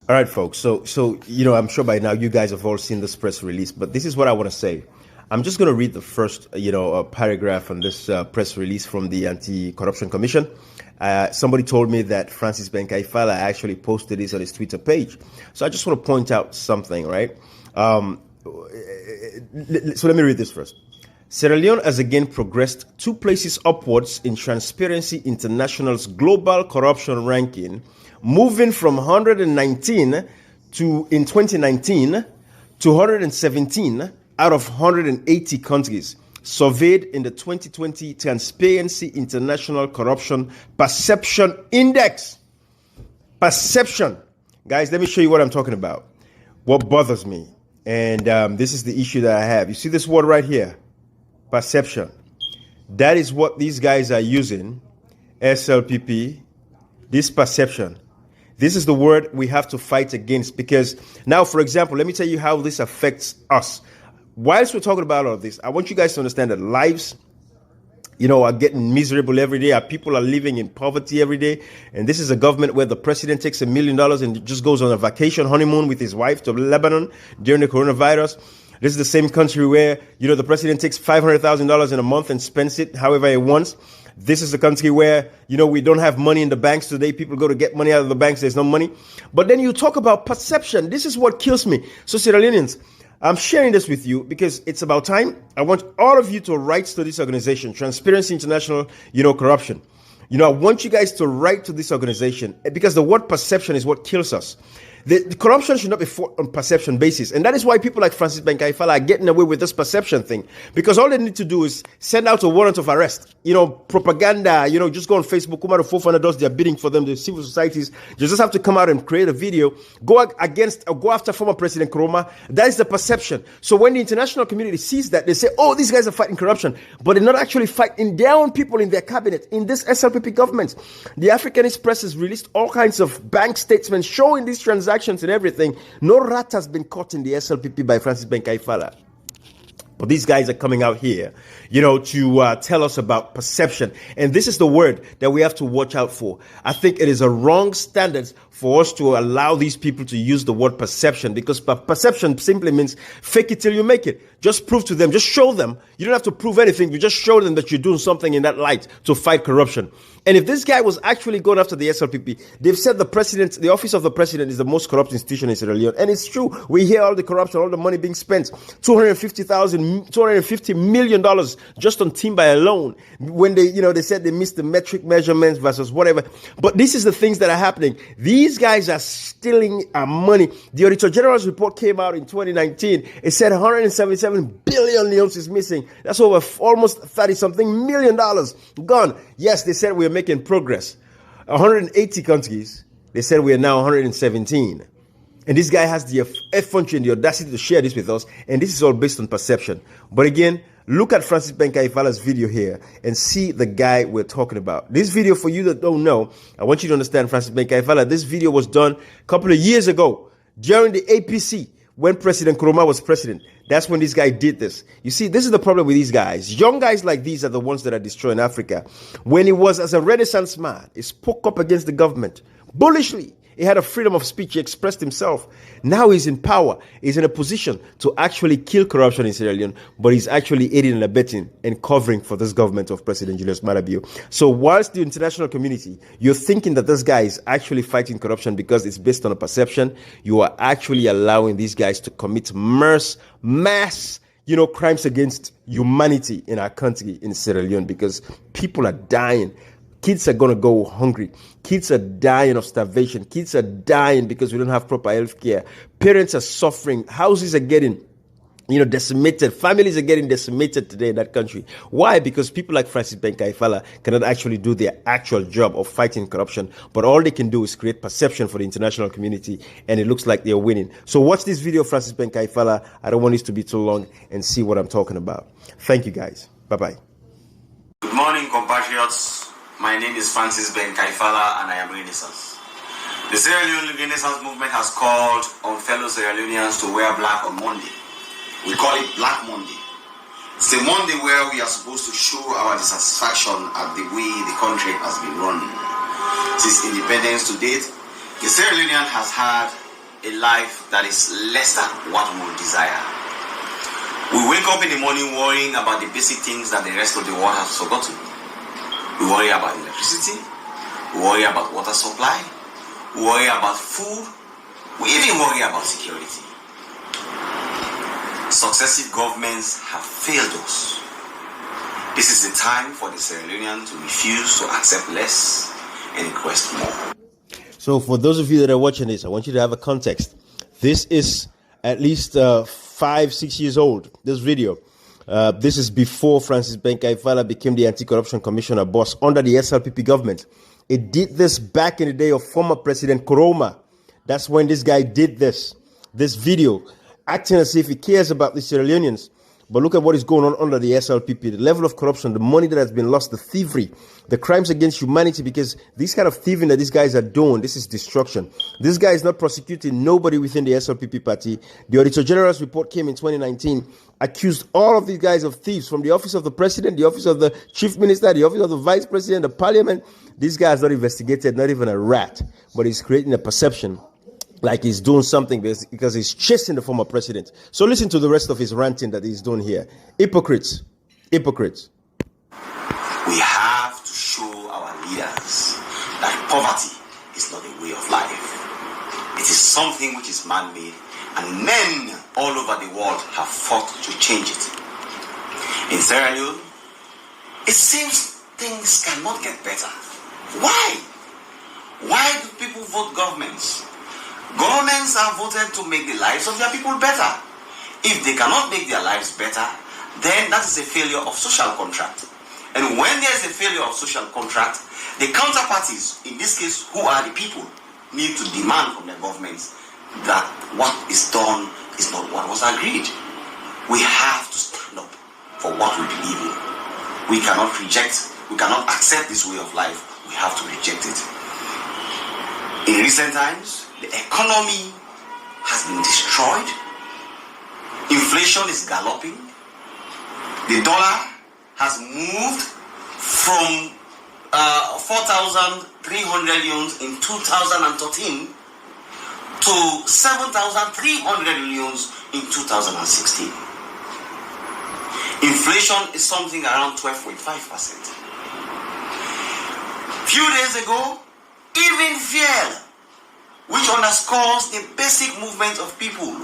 All right, folks. So I'm sure by now you guys have all seen this press release, but this is what I want to say. I'm just going to read the first, paragraph on this press release from the Anti-Corruption Commission. Somebody told me that Francis Ben Kaifala actually posted this on his Twitter page. So I just want to point out something, right? So let me read this first. Sierra Leone has again progressed 2 places upwards in Transparency International's global corruption ranking, moving from 119 in 2019 to 117 out of 180 countries surveyed in the 2020 Transparency International Corruption Perception Index. Perception. Guys, let me show you what I'm talking about. What bothers me. And this is the issue that I have. You see this word right here? Perception. That is what these guys are using. SLPP. This perception. This is the word we have to fight against, because now, for example, let me tell you how this affects us. Whilst we're talking about all of this, I want you guys to understand that lives, are getting miserable every day. Our people are living in poverty every day. And this is a government where the president takes $1 million and just goes on a vacation honeymoon with his wife to Lebanon during the coronavirus. This is the same country where, the president takes $500,000 in a month and spends it however he wants. This is the country where, we don't have money in the banks today. People go to get money out of the banks. There's no money. But then you talk about perception. This is what kills me. So Sierra Leoneans, I'm sharing this with you because it's about time. I want all of you to write to this organization, Transparency International, Corruption. I want you guys to write to this organization because the word perception is what kills us. The corruption should not be fought on perception basis. And that is why people like Francis Ben Kaifala are getting away with this perception thing. Because all they need to do is send out a warrant of arrest. Propaganda, just go on Facebook, come out of 400 does their bidding for them, the civil societies. You just have to come out and create a video, go after former President Nkrumah. That is the perception. So when the international community sees that, they say, oh, these guys are fighting corruption. But they're not actually fighting their own people in their cabinet, in this SLPP government. The Africanist press has released all kinds of bank statements showing these transactions and everything. No rat has been caught in the SLPP by Francis Ben Kaifala. But these guys are coming out here, to tell us about perception. And this is the word that we have to watch out for. I think it is a wrong standard for us to allow these people to use the word perception, because perception simply means fake it till you make it. Just prove to them, just show them. You don't have to prove anything. You just show them that you're doing something in that light to fight corruption. And if this guy was actually going after the SLPP, they've said the office of the president is the most corrupt institution in Sierra Leone. And it's true. We hear all the corruption, all the money being spent. $250 million just on Timber alone. When they said they missed the metric measurements versus whatever. But this is the things that are happening. These guys are stealing our money. The Auditor General's report came out in 2019. It said 177 billion leones is missing. That's over almost $30-something million gone. Yes, they said we're making progress. 180 countries. They said we are now 117. And this guy has the effrontery and the audacity to share this with us. And this is all based on perception. But again, look at Francis Ben Kaifala's video here and see the guy we're talking about. This video, for you that don't know, I want you to understand Francis Ben Kaifala. This video was done a couple of years ago during the APC when President Nkrumah was president. That's when this guy did this. You see, this is the problem with these guys. Young guys like these are the ones that are destroying Africa. When he was as a Renaissance man, he spoke up against the government bullishly. He had a freedom of speech. He expressed himself. Now he's in power. He's in a position to actually kill corruption in Sierra Leone, but he's actually aiding and abetting and covering for this government of President Julius Maada Bio. So whilst the international community, you're thinking that this guy is actually fighting corruption because it's based on a perception, you are actually allowing these guys to commit mass crimes against humanity in our country, in Sierra Leone, because people are dying. Kids are going to go hungry. Kids are dying of starvation. Kids are dying because we don't have proper health care. Parents are suffering. Houses are getting, decimated. Families are getting decimated today in that country. Why? Because people like Francis Ben Kaifala cannot actually do their actual job of fighting corruption. But all they can do is create perception for the international community. And it looks like they're winning. So watch this video, Francis Ben Kaifala. I don't want this to be too long, and see what I'm talking about. Thank you, guys. Bye-bye. Good morning, compatriots. My name is Francis Ben Kaifala, and I am Renaissance. The Sierra Leone Renaissance movement has called on fellow Sierra Leoneans to wear black on Monday. We call it Black Monday. It's a Monday where we are supposed to show our dissatisfaction at the way the country has been run. Since independence to date, the Sierra Leonean has had a life that is less than what we would desire. We wake up in the morning worrying about the basic things that the rest of the world has forgotten. We worry about electricity, we worry about water supply, we worry about food, we even worry about security. Successive governments have failed us. This is the time for the Sierra Leonean to refuse to accept less and request more. So for those of you that are watching this, I want you to have a context. This is at least 5-6 years old, this video. This is before Francis Ben Kaifala became the Anti-Corruption Commissioner boss under the SLPP government. It did this back in the day of former President Koroma. That's when this guy did this video, acting as if he cares about the Sierra Leoneans. But look at what is going on under the SLPP, the level of corruption, the money that has been lost, the thievery, the crimes against humanity, because this kind of thieving that these guys are doing, this is destruction. This guy is not prosecuting nobody within the SLPP party. The Auditor General's report came in 2019, accused all of these guys of thieves, from the office of the president, the office of the chief minister, the office of the vice president, the parliament. This guy has not investigated, not even a rat, but he's creating a perception like he's doing something because he's chasing the former president. So listen to the rest of his ranting that he's doing here. Hypocrites. Hypocrites. We have to show our leaders that poverty is not a way of life. It is something which is man-made, and men all over the world have fought to change it. In Sierra Leone, it seems things cannot get better. Why? Why do people vote governments? Governments are voted to make the lives of their people better. If they cannot make their lives better, then that is a failure of social contract. And when there is a failure of social contract, the counterparties, in this case, who are the people, need to demand from their governments that what is done is not what was agreed. We have to stand up for what we believe in. We cannot accept this way of life. We have to reject it. In recent times, the economy has been destroyed. Inflation is galloping. The dollar has moved from 4,300 leones in 2013 to 7,300 leones in 2016. Inflation is something around 12.5%. Few days ago, even fuel, which underscores the basic movement of people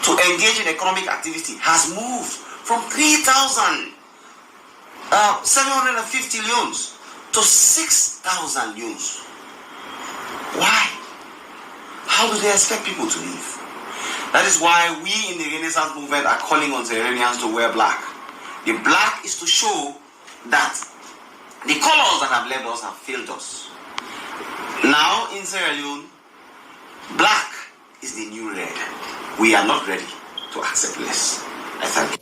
to engage in economic activity, has moved from 3,750 leones to 6,000 leones. Why? How do they expect people to live? That is why we in the Renaissance movement are calling on Sierra Leoneans to wear black. The black is to show that the colors that have led us have failed us. Now in Sierra Leone, black is the new red. We are not ready to accept less. I thank you.